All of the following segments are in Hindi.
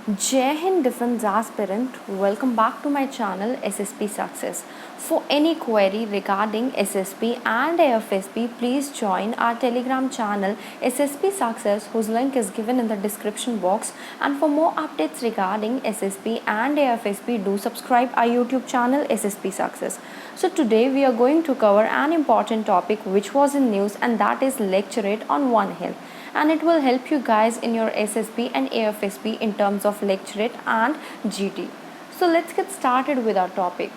Jai Hind Defense Aspirant, welcome back to my channel SSP Success. For any query regarding SSP and AFSP, please join our Telegram channel SSP Success, whose link is given in the description box. And for more updates regarding SSP and AFSP, do subscribe our YouTube channel SSP Success. So today we are going to cover an important topic which was in news, and that is lecturate on One Health, and it will help you guys in your SSP and AFSP in terms of lecturate and GT. So let's get started with our topic.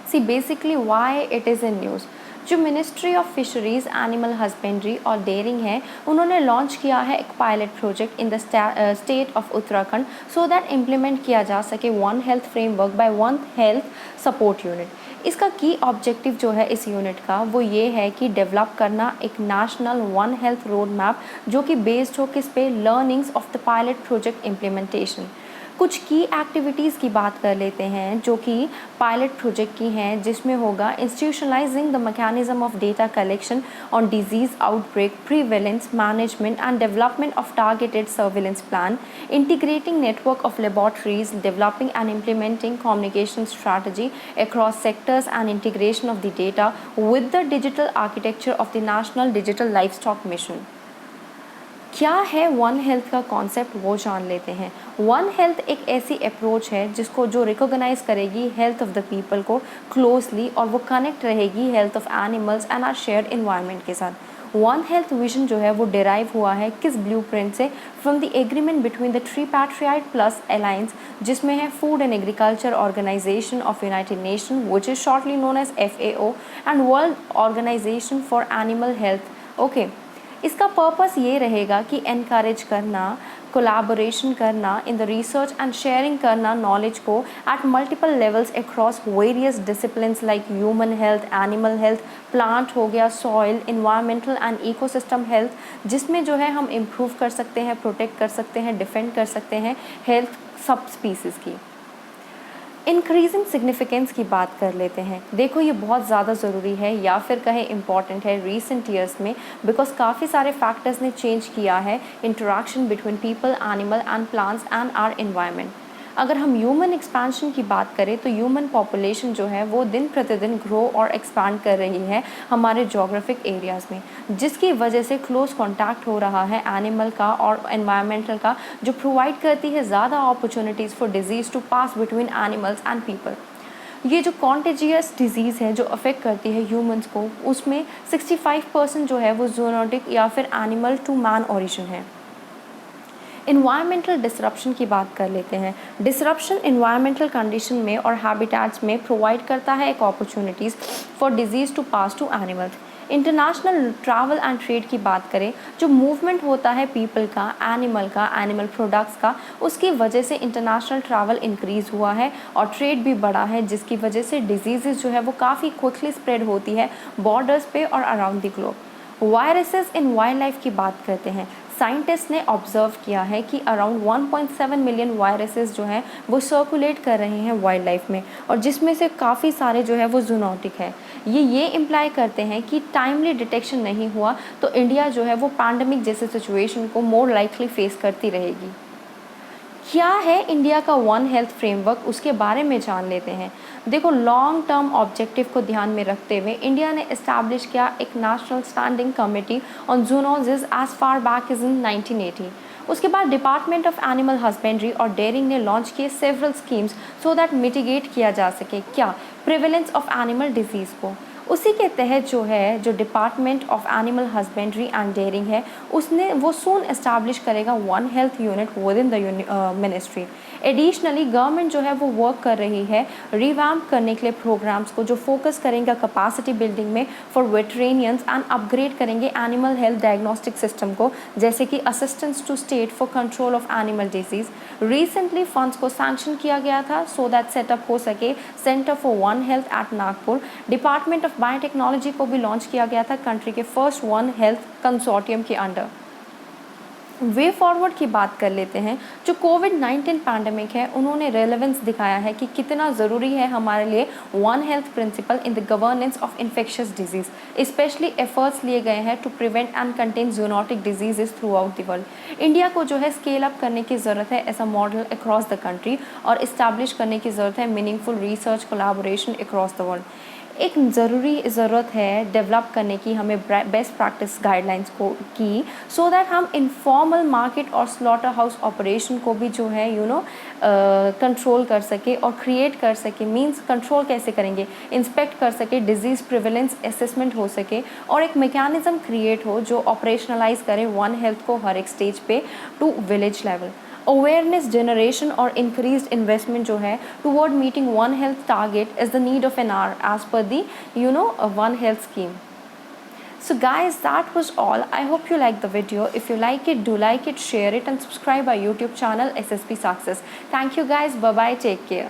See, basically why it is in news. जो ministry of fisheries, animal husbandry और डेयरिंग है, उन्होंने लॉन्च किया है एक pilot project in the state of Uttarakhand so that implement किया जा सके one health framework by one health support unit. इसका की ऑब्जेक्टिव जो है इस यूनिट का वो ये है कि डेवलप करना एक national one health road map जो कि बेस्ड हो किस पे, learnings of the pilot project implementation. कुछ की एक्टिविटीज़ की बात कर लेते हैं जो कि पायलट प्रोजेक्ट की हैं, जिसमें होगा institutionalising the mechanism of data collection on disease outbreak, prevalence, management and development of targeted surveillance plan, integrating network of laboratories, developing and implementing communication strategy across sectors and integration of the data with the digital architecture of the national digital livestock mission. क्या है वन हेल्थ का कॉन्सेप्ट, वो जान लेते हैं। वन हेल्थ एक ऐसी अप्रोच है जिसको जो रिकॉग्नाइज करेगी हेल्थ ऑफ द पीपल को क्लोजली, और वो कनेक्ट रहेगी health of animals and our shared environment के साथ। वन हेल्थ विजन जो है वो डिराइव हुआ है किस ब्लूप्रिंट से, from the agreement between the tripartite plus alliance, जिसमें है Food and Agriculture Organisation of United Nation which is shortly known as FAO and World Organisation for Animal Health. Okay, इसका पर्पस ये रहेगा कि एनकरेज करना, कोलैबोरेशन करना in the research and sharing करना नॉलेज को at multiple levels across various disciplines like human health, animal health, plant हो गया, soil, environmental and ecosystem health, जिसमें जो है हम इम्प्रूव कर सकते हैं, प्रोटेक्ट कर सकते हैं, डिफेंड कर सकते हैं हेल्थ सब स्पीसीज़ की। इंक्रीजिंग सिग्निफिकेंस की बात कर लेते हैं। देखो, ये बहुत ज़्यादा ज़रूरी है या फिर कहें इम्पॉर्टेंट है रीसेंट ईयर्स में, बिकॉज काफ़ी सारे फैक्टर्स ने चेंज किया है interaction between people, animal and plants and our environment. अगर हम ह्यूमन एक्सपेंशन की बात करें तो ह्यूमन पॉपुलेशन जो है वो दिन प्रतिदिन ग्रो और एक्सपैंड कर रही है हमारे जोग्राफिक एरियाज़ में, जिसकी वजह से क्लोज कांटेक्ट हो रहा है एनिमल का और एनवायरमेंटल का, जो प्रोवाइड करती है ज़्यादा opportunities for disease to pass between animals and people. ये जो कॉन्टेजियस डिजीज़ है जो अफेक्ट करती है ह्यूमंस को, उसमें 65% जो है वो जूनोटिक या फिर एनिमल टू मैन ओरिजिन है। इन्वायरमेंटल डिसरप्शन की बात कर लेते हैं। डिसरप्शन इन्वायरमेंटल कंडीशन में और हैबिटेट्स में प्रोवाइड करता है एक opportunities for disease to pass to animals. International travel and trade की बात करें, जो मूवमेंट होता है पीपल का, एनिमल प्रोडक्ट्स का, उसकी वजह से इंटरनेशनल ट्रैवल इंक्रीज़ हुआ है और ट्रेड भी बढ़ा है, जिसकी वजह से डिजीज़ जो है वो काफ़ी क्विकली स्प्रेड होती है बॉर्डर्स पे और around the globe. Viruses in wild life की बात करते हैं। साइंटिस्ट ने ऑब्जर्व किया है कि अराउंड 1.7 मिलियन वायरसेस जो हैं वो सर्कुलेट कर रहे हैं वाइल्ड लाइफ में, और जिसमें से काफ़ी सारे जो है वो जूनोटिक है। ये इम्प्लाई करते हैं कि टाइमली डिटेक्शन नहीं हुआ तो इंडिया जो है वो पैंडमिक जैसे सिचुएशन को मोर लाइकली फेस करती रहेगी। क्या है इंडिया का वन हेल्थ फ्रेमवर्क, उसके बारे में जान लेते हैं। देखो, लॉन्ग टर्म ऑब्जेक्टिव को ध्यान में रखते हुए इंडिया ने इस्टेब्लिश किया एक national standing committee on zoonosis as far back is in 1980। उसके बाद डिपार्टमेंट ऑफ एनिमल हस्बेंड्री और डेयरिंग ने लॉन्च किए several schemes so that mitigate किया जा सके क्या, प्रिवेलेंस ऑफ एनिमल डिजीज़ को। उसी के तहत जो है जो department of animal husbandry and dairying है, उसने वो सून एस्टैब्लिश करेगा one health unit within the ministry. Additionally government जो है वो वर्क कर रही है रिवैम्प करने के लिए प्रोग्राम्स को, जो फोकस करेंगे कैपेसिटी बिल्डिंग में फॉर वेटरेनियंस एंड अपग्रेड करेंगे एनिमल हेल्थ डायग्नोस्टिक सिस्टम को, जैसे कि assistance to state for control of animal disease. Recently funds को सैंक्शन किया गया था सो दैट सेटअप हो सके centre for one health at Nagpur. Department of biotechnology को भी लॉन्च किया गया था कंट्री के फर्स्ट वन हेल्थ कंसोर्टियम के अंडर। वे फॉरवर्ड की बात कर लेते हैं। जो कोविड-19 पैंडेमिक है, उन्होंने रेलेवेंस दिखाया है कि कितना ज़रूरी है हमारे लिए one health principle in the governance of infectious disease. Specially efforts लिए गए हैं to prevent and contain zoonotic diseases throughout the world. India को जो है स्केल अप करने की ज़रूरत है as a model across the country, और इस्टेब्लिश करने की ज़रूरत है meaningful research collaboration across the world. एक ज़रूरत है डेवलप करने की हमें बेस्ट प्रैक्टिस गाइडलाइंस को की, सो दैट हम इनफॉर्मल मार्केट और स्लॉटर हाउस ऑपरेशन को भी जो है कंट्रोल कर सके और क्रिएट कर सके। मींस कंट्रोल कैसे करेंगे, इंस्पेक्ट कर सके, डिजीज़ प्रिवेलेंस असेसमेंट हो सके, और एक मैकेनिज्म क्रिएट हो जो ऑपरेशनलाइज करे वन हेल्थ को हर एक स्टेज पे to village level. Awareness generation और इंक्रीज्ड इन्वेस्टमेंट जो है toward meeting one health target is the need of an hour as per the one health scheme. So guys, that was all. I hope you liked the video. If you like it, do like it, share it, and subscribe our YouTube channel SSP Success. Thank you guys. Bye bye. Take care.